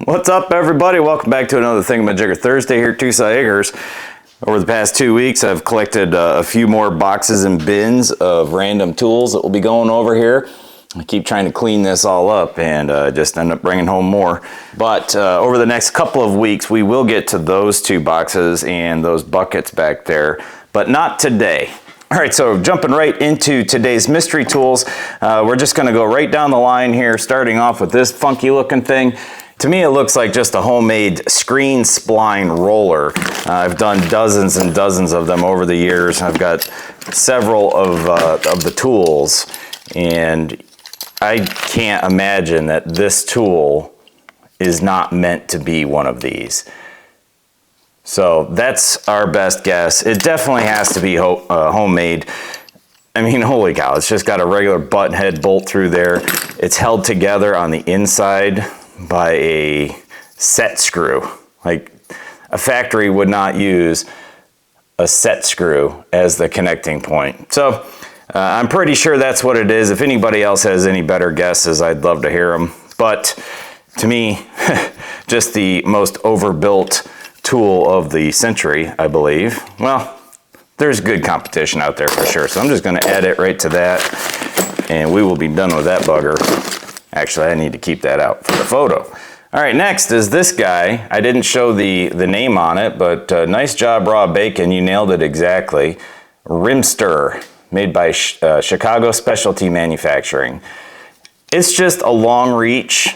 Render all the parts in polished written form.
What's up, everybody? Welcome back to another Thingamajigger Thursday here at Tucson Acres. Over the past 2 weeks, I've collected a few more boxes and bins of random tools that will be going over here. I keep trying to clean this all up and just end up bringing home more. But over the next couple of weeks, we will get to those two boxes and those buckets back there, but not today. All right, so jumping right into today's mystery tools, we're just going to go right down the line here, starting off with this funky looking thing. To me, it looks like just a homemade screen spline roller. I've done dozens and dozens of them over the years. I've got several of the tools, and I can't imagine that this tool is not meant to be one of these. So that's our best guess. It definitely has to be homemade. I mean, holy cow, it's just got a regular button head bolt through there. It's held together on the inside by a set screw. Like, a factory would not use a set screw as the connecting point. So I'm pretty sure that's what it is. If anybody else has any better guesses, I'd love to hear them. But to me, just the most overbuilt tool of the century, I believe. Well, there's good competition out there for sure. So I'm just going to add it right to that, and we will be done with that bugger. Actually, I need to keep that out for the photo. All right, next is this guy. I didn't show the name on it, but nice job, Raw Bacon. You nailed it exactly. Rimster, made by Chicago Specialty Manufacturing. It's just a long reach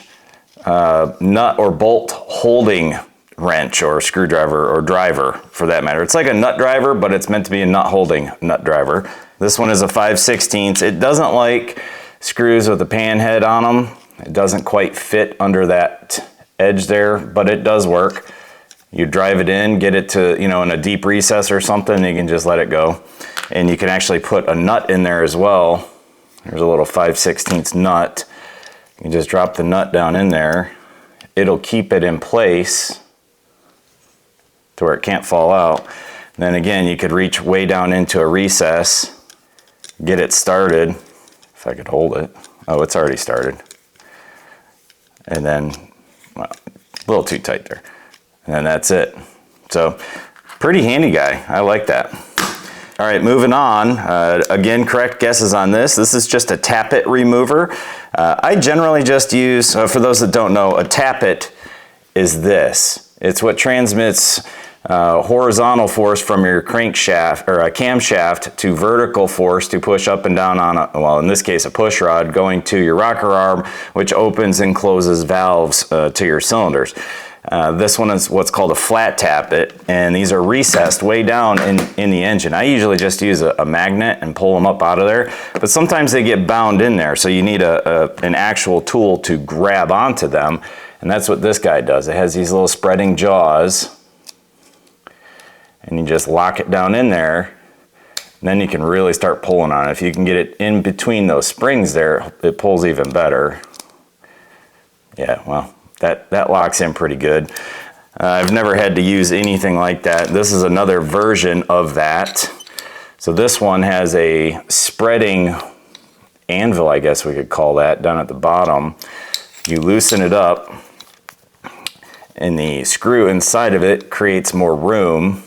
nut or bolt holding wrench or screwdriver or driver for that matter. It's like a nut driver, but it's meant to be a nut holding nut driver. This one is a 5/16. It doesn't like screws with a pan head on them. It doesn't quite fit under that edge there, but it does work. You drive it in, get it to, in a deep recess or something, you can just let it go. And you can actually put a nut in there as well. There's a little 5/16 nut. You can just drop the nut down in there. It'll keep it in place to where it can't fall out. And then again, you could reach way down into a recess, get it started. If I could hold it. Oh, it's already started. And then, well, a little too tight there. And then that's it. So, pretty handy guy. I like that. All right, moving on. Again, correct guesses on this. This is just a tappet remover. I generally just use, for those that don't know, a tappet is this. It's what transmits horizontal force from your crankshaft or a camshaft to vertical force to push up and down on a, well, in this case, a push rod going to your rocker arm, which opens and closes valves to your cylinders. This one is what's called a flat tappet, and these are recessed way down in the engine. I usually just use a magnet and pull them up out of there, but sometimes they get bound in there, so you need an actual tool to grab onto them, and that's what this guy does. It has these little spreading jaws, and you just lock it down in there, and then you can really start pulling on it. If you can get it in between those springs there, it pulls even better. Yeah, well, that locks in pretty good. I've never had to use anything like that. This is another version of that. So this one has a spreading anvil, I guess we could call that, down at the bottom. You loosen it up, and the screw inside of it creates more room.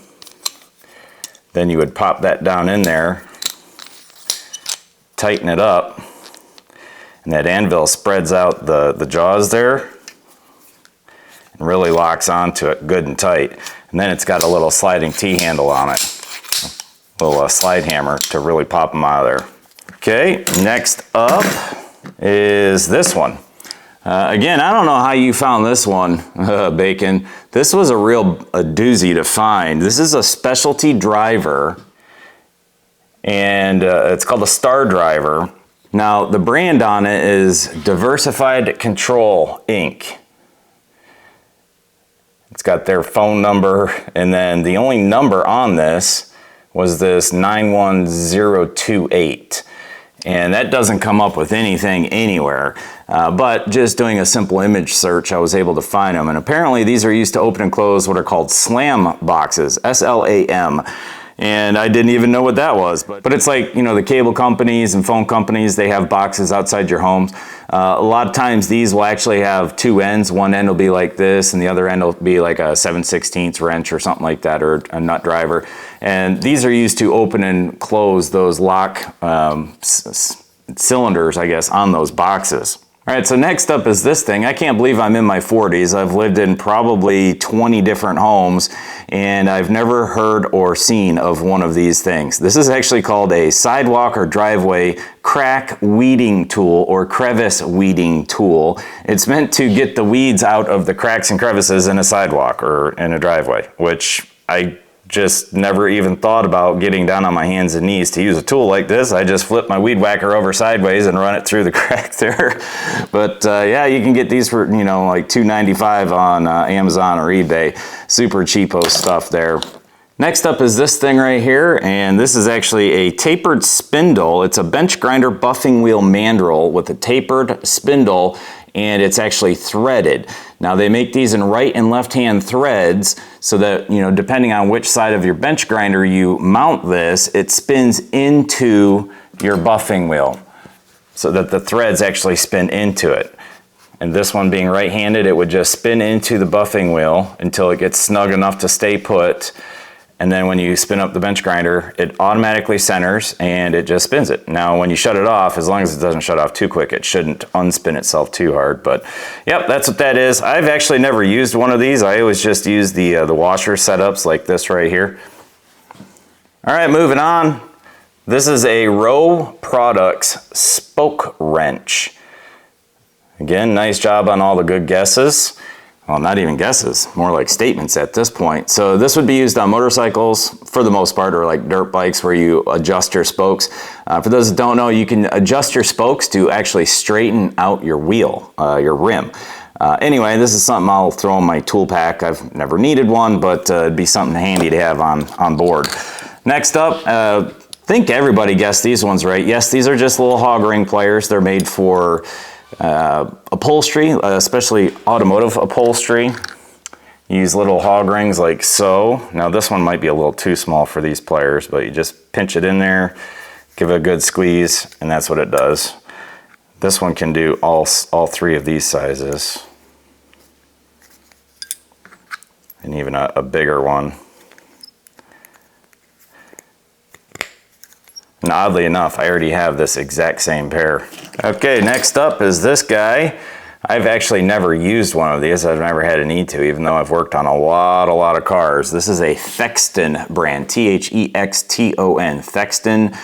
Then you would pop that down in there, tighten it up, and that anvil spreads out the jaws there and really locks onto it good and tight. And then it's got a little sliding T-handle on it, a little slide hammer to really pop them out of there. Okay, next up is this one. Again, I don't know how you found this one, Bacon. This was a doozy to find. This is a specialty driver, and it's called a Star Driver. Now, the brand on it is Diversified Control Inc. It's got their phone number, and then the only number on this was this 91028. And that doesn't come up with anything anywhere. But just doing a simple image search, I was able to find them. And apparently these are used to open and close what are called slam boxes, S-L-A-M. and I didn't even know what that was. But it's like, you know, the cable companies and phone companies, they have boxes outside your homes. A lot of times these will actually have two ends. One end will be like this, and the other end will be like a 7/16 wrench or something like that, or a nut driver. And these are used to open and close those lock cylinders, I guess, on those boxes. All right, so next up is this thing. I can't believe I'm in my 40s. I've lived in probably 20 different homes, and I've never heard or seen of one of these things. This is actually called a sidewalk or driveway crack weeding tool, or crevice weeding tool. It's meant to get the weeds out of the cracks and crevices in a sidewalk or in a driveway, which I just never even thought about getting down on my hands and knees to use a tool like this. I just flip my weed whacker over sideways and run it through the crack there. But yeah, you can get these for, you know, like $2.95 on Amazon or eBay. Super cheapo stuff there. Next up is this thing right here, and this is actually a tapered spindle. It's a bench grinder buffing wheel mandrel with a tapered spindle, and it's actually threaded. Now they make these in right and left hand threads so that, you know, depending on which side of your bench grinder you mount this, it spins into your buffing wheel so that the threads actually spin into it. And this one being right-handed, it would just spin into the buffing wheel until it gets snug enough to stay put. And then when you spin up the bench grinder, it automatically centers and it just spins it. Now, when you shut it off, as long as it doesn't shut off too quick, it shouldn't unspin itself too hard. But yep, that's what that is. I've actually never used one of these. I always just use the washer setups like this right here. All right, moving on. This is a Rowe Products spoke wrench. Again, nice job on all the good guesses. Well, not even guesses, more like statements at this point. So this would be used on motorcycles for the most part, or like dirt bikes where you adjust your spokes. For those that don't know, you can adjust your spokes to actually straighten out your wheel, your rim. Anyway, this is something I'll throw in my tool pack. I've never needed one, but it'd be something handy to have on board. Next up, I think everybody guessed these ones right. Yes, these are just little hog ring pliers. They're made for upholstery, especially automotive upholstery. Use little hog rings like so. Now this one might be a little too small for these pliers, but you just pinch it in there, give it a good squeeze, and that's what it does. This one can do all three of these sizes, and even a bigger one. And oddly enough, I already have this exact same pair. Okay, next up is this guy. I've actually never used one of these. I've never had a need to, even though I've worked on a lot of cars. This is a Thexton brand, T-H-E-X-T-O-N, Thexton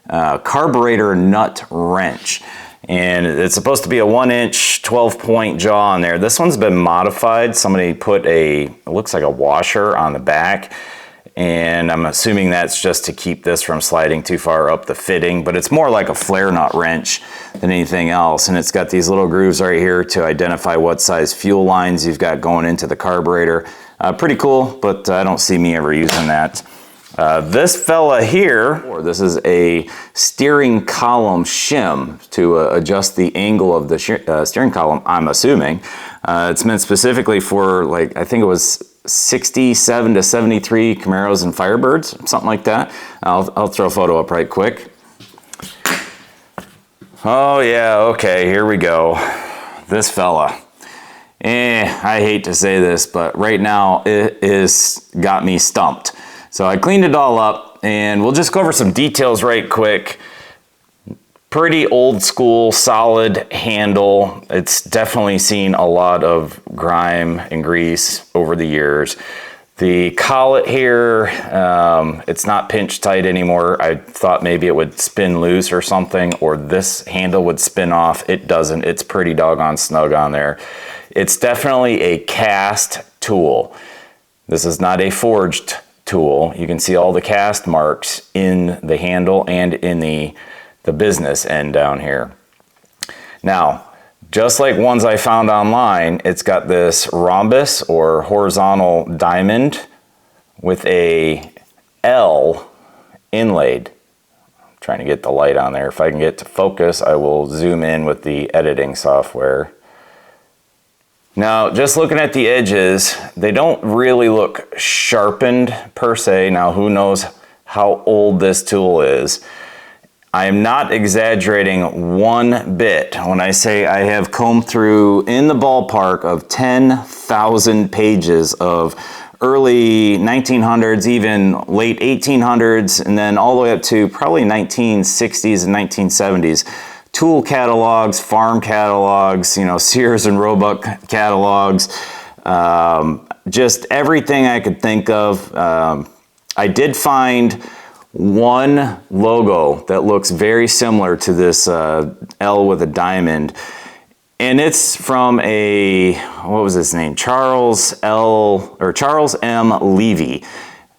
carburetor nut wrench. And it's supposed to be a 1-inch 12-point jaw on there. This one's been modified. Somebody put it looks like a washer on the back. And I'm assuming that's just to keep this from sliding too far up the fitting, but it's more like a flare nut wrench than anything else. And it's got these little grooves right here to identify what size fuel lines you've got going into the carburetor. Pretty cool, but I don't see me ever using that. This fella here, this is a steering column shim to adjust the angle of the steering column, I'm assuming. It's meant specifically for, like, I think it was 67 to 73 Camaros and Firebirds, something like that. I'll throw a photo up right quick. Oh yeah, okay, here we go. This fella. I hate to say this, but right now it is got me stumped. So I cleaned it all up, and we'll just go over some details right quick. Pretty old school, solid handle. It's definitely seen a lot of grime and grease over the years. The collet here, it's not pinch tight anymore. I thought maybe it would spin loose or something, or this handle would spin off. It doesn't. It's pretty doggone snug on there. It's definitely a cast tool. This is not a forged tool. You can see all the cast marks in the handle and in the business end down here. Now, just like ones I found online, it's got this rhombus or horizontal diamond with a L inlaid. I'm trying to get the light on there. If I can get to focus, I will zoom in with the editing software. Now, just looking at the edges, they don't really look sharpened per se. Now, who knows how old this tool is. I am not exaggerating one bit when I say I have combed through in the ballpark of 10,000 pages of early 1900s, even late 1800s, and then all the way up to probably 1960s and 1970s. Tool catalogs, farm catalogs, you know, Sears and Roebuck catalogs, just everything I could think of. I did find one logo that looks very similar to this L with a diamond, and it's from a, what was his name, Charles M. Levy.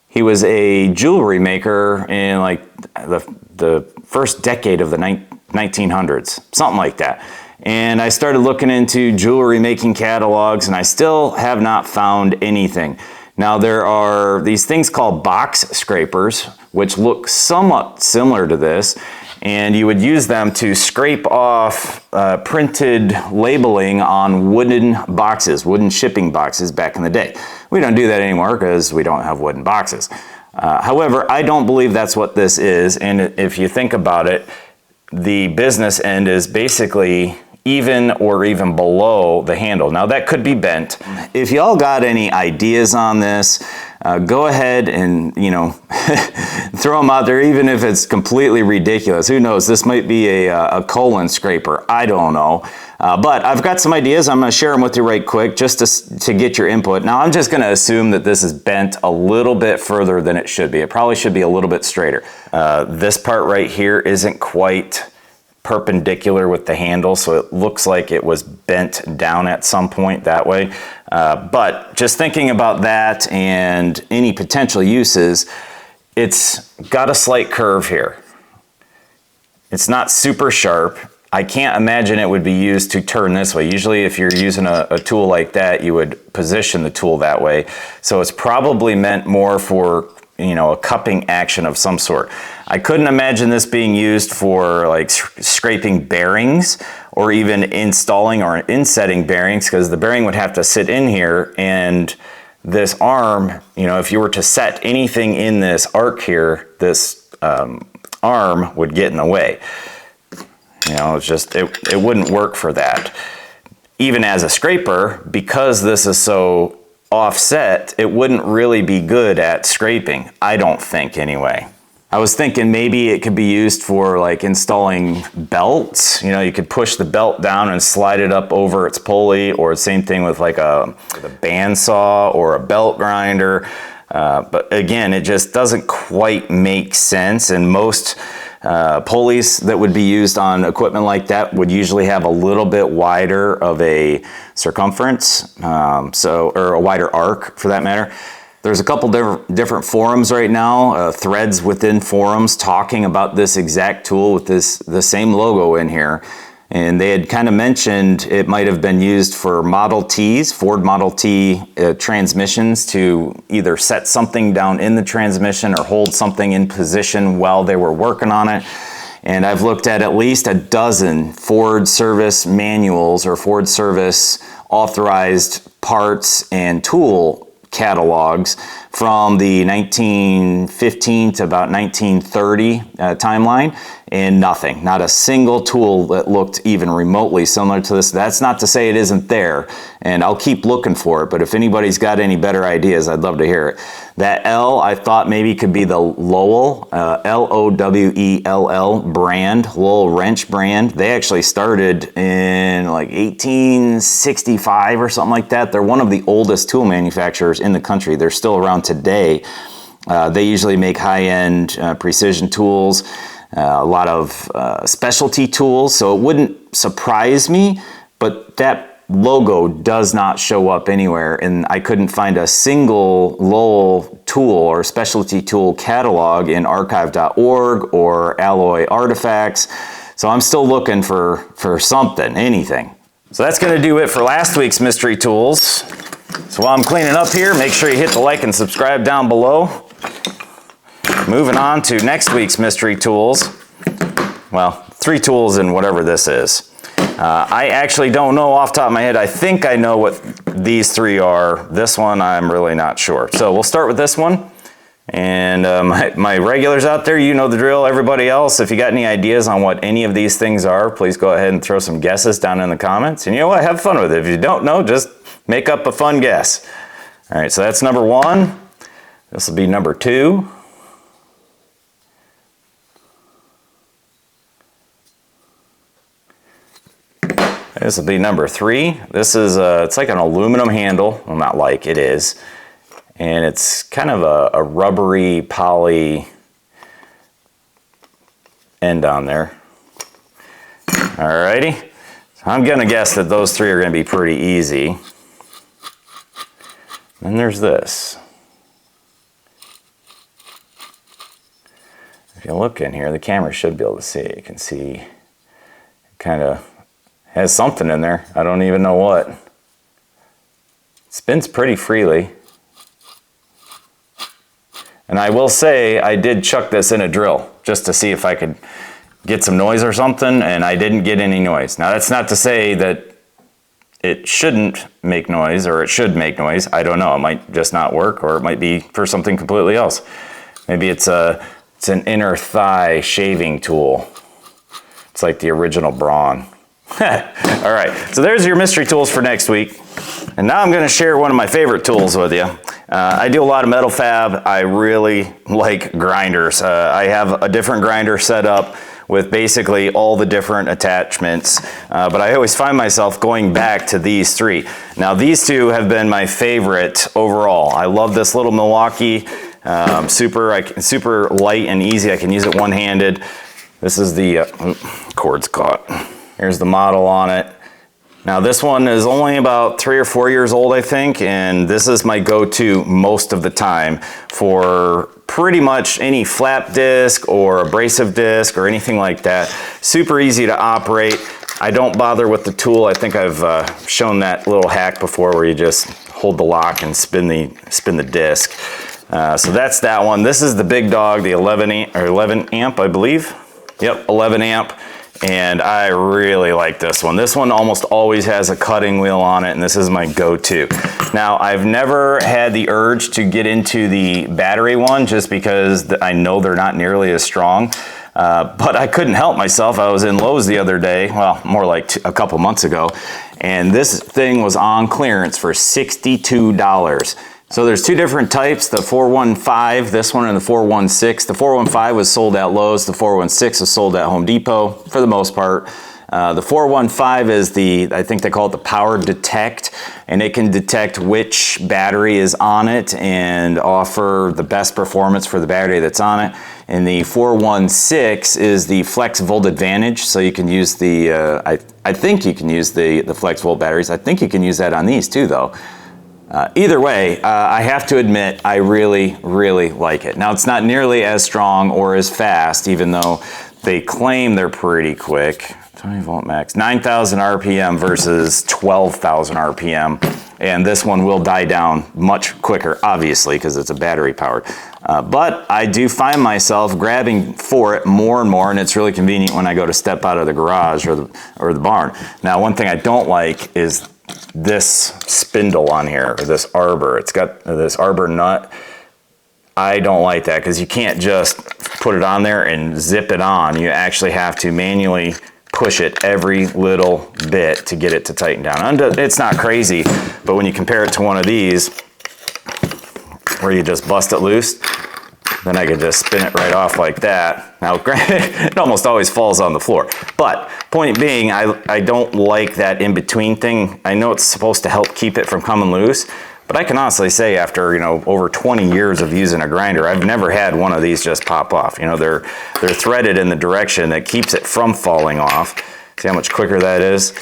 He was a jewelry maker in like the first decade of the 1900s, something like that. And I started looking into jewelry making catalogs, and I still have not found anything. Now there are these things called box scrapers, which look somewhat similar to this, and you would use them to scrape off printed labeling on wooden boxes, wooden shipping boxes back in the day. We don't do that anymore because we don't have wooden boxes. However, I don't believe that's what this is, and if you think about it, the business end is basically even or even below the handle. Now that could be bent. If y'all got any ideas on this, go ahead and, you know, throw them out there, even if it's completely ridiculous. Who knows? This might be a colon scraper. I don't know. But I've got some ideas. I'm going to share them with you right quick just to get your input. Now I'm just going to assume that this is bent a little bit further than it should be. It probably should be a little bit straighter. This part right here isn't quite perpendicular with the handle, so it looks like it was bent down at some point that way. But just thinking about that and any potential uses, it's got a slight curve here. It's not super sharp. I can't imagine it would be used to turn this way. Usually if you're using a tool like that, you would position the tool that way. So it's probably meant more for, you know, a cupping action of some sort. I couldn't imagine this being used for like scraping bearings or even installing or insetting bearings, because the bearing would have to sit in here, and this arm, you know, if you were to set anything in this arc here, this arm would get in the way. You know, it's just, it wouldn't work for that. Even as a scraper, because this is so offset, it wouldn't really be good at scraping, I don't think anyway. I was thinking maybe it could be used for like installing belts. You know, you could push the belt down and slide it up over its pulley, or same thing with like a bandsaw or a belt grinder. But again, it just doesn't quite make sense, and most pulleys that would be used on equipment like that would usually have a little bit wider of a circumference, or a wider arc for that matter. There's a couple different forums right now, threads within forums talking about this exact tool with the same logo in here. And they had kind of mentioned it might have been used for Model Ts, Ford Model T transmissions, to either set something down in the transmission or hold something in position while they were working on it. And I've looked at least a dozen Ford service manuals or Ford service authorized parts and tool catalogs from the 1915 to about 1930 timeline, and nothing, not a single tool that looked even remotely similar to this. That's not to say it isn't there, and I'll keep looking for it, but if anybody's got any better ideas, I'd love to hear it. That L, I thought maybe could be the Lowell, Lowell brand, Lowell wrench brand. They actually started in like 1865 or something like that. They're one of the oldest tool manufacturers in the country. They're still around today. They usually make high-end precision tools, a lot of specialty tools, so it wouldn't surprise me, but that logo does not show up anywhere, and I couldn't find a single Lowell tool or specialty tool catalog in archive.org or Alloy Artifacts, so I'm still looking for something, anything. So that's going to do it for last week's mystery tools. So while I'm cleaning up here, make sure you hit the like and subscribe down below. Moving on to next week's mystery tools. Well, 3 tools and whatever this is. I actually don't know off the top of my head. I think I know what these 3 are. This one, I'm really not sure. So we'll start with this one. And my regulars out there, you know the drill. Everybody else, if you got any ideas on what any of these things are, please go ahead and throw some guesses down in the comments. And you know what? Have fun with it. If you don't know, just make up a fun guess. All right, so that's number 1. This will be number 2. This will be number 3. This is it's like an aluminum handle. Well, not like, it is. And it's kind of a rubbery poly end on there. Alrighty. So I'm gonna guess that those 3 are gonna be pretty easy. Then there's this. If you look in here, the camera should be able to see it. You can see it kind of has something in there. I don't even know what. It spins pretty freely. And I will say I did chuck this in a drill just to see if I could get some noise or something, and I didn't get any noise. Now that's not to say that it shouldn't make noise or it should make noise. I don't know. It might just not work, or it might be for something completely else. Maybe it's an inner thigh shaving tool. It's like the original Braun. All right, so there's your mystery tools for next week. And now I'm going to share one of my favorite tools with you. I do a lot of metal fab. I really like grinders. I have a different grinder set up with basically all the different attachments, but I always find myself going back to these 3. Now these 2 have been my favorite overall. I love this little Milwaukee, super light and easy. I can use it one-handed. This is the cord's caught. Here's the model on it. Now this one is only about 3 or 4 years old, I think, and this is my go-to most of the time for pretty much any flap disc or abrasive disc or anything like that. Super easy to operate. I don't bother with the tool. I think I've shown that little hack before where you just hold the lock and spin the disc. So that's that one. This is the big dog, the 11 amp, I believe. Yep, 11 amp. And I really like this one. This one almost always has a cutting wheel on it, and this is my go-to. Now, I've never had the urge to get into the battery one just because I know they're not nearly as strong. But I couldn't help myself. I was in Lowe's the other day, well, more like a couple months ago, and this thing was on clearance for $62. So there's 2 different types, the 415, this one, and the 416. The 415 was sold at Lowe's, the 416 was sold at Home Depot for the most part. The 415 is I think they call it the power detect, and it can detect which battery is on it and offer the best performance for the battery that's on it. And the 416 is the flex volt advantage, so you can use the, I think you can use the flex volt batteries. I think you can use that on these too though. Either way, I have to admit, I really, really like it. Now, it's not nearly as strong or as fast, even though they claim they're pretty quick. 20 volt max, 9,000 RPM versus 12,000 RPM. And this one will die down much quicker, obviously, because it's a battery powered. But I do find myself grabbing for it more and more, and it's really convenient when I go to step out of the garage or the barn. Now, one thing I don't like is this spindle on here, or this arbor. It's got this arbor nut. I don't like that because you can't just put it on there and zip it on. You actually have to manually push it every little bit to get it to tighten down. It's not crazy, but when you compare it to one of these where you just bust it loose, then I can just spin it right off like that. Now, it almost always falls on the floor. But point being, I don't like that in-between thing. I know it's supposed to help keep it from coming loose, but I can honestly say after, over 20 years of using a grinder, I've never had one of these just pop off. They're threaded in the direction that keeps it from falling off. See how much quicker that is?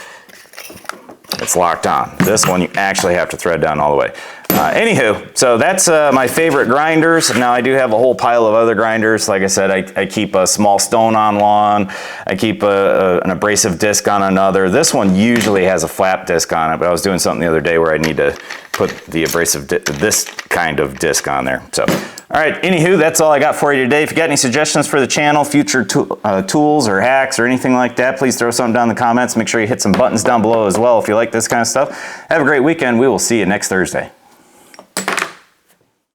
It's locked on. This one, you actually have to thread down all the way. Anywho, so that's my favorite grinders. Now I do have a whole pile of other grinders. Like I said, I keep a small stone on one. I keep an abrasive disc on another. This one usually has a flap disc on it, but I was doing something the other day where I need to put the abrasive, this kind of disc on there. So, all right, anywho, that's all I got for you today. If you got any suggestions for the channel, future tools or hacks or anything like that, please throw something down in the comments. Make sure you hit some buttons down below as well if you like this kind of stuff. Have a great weekend. We will see you next Thursday.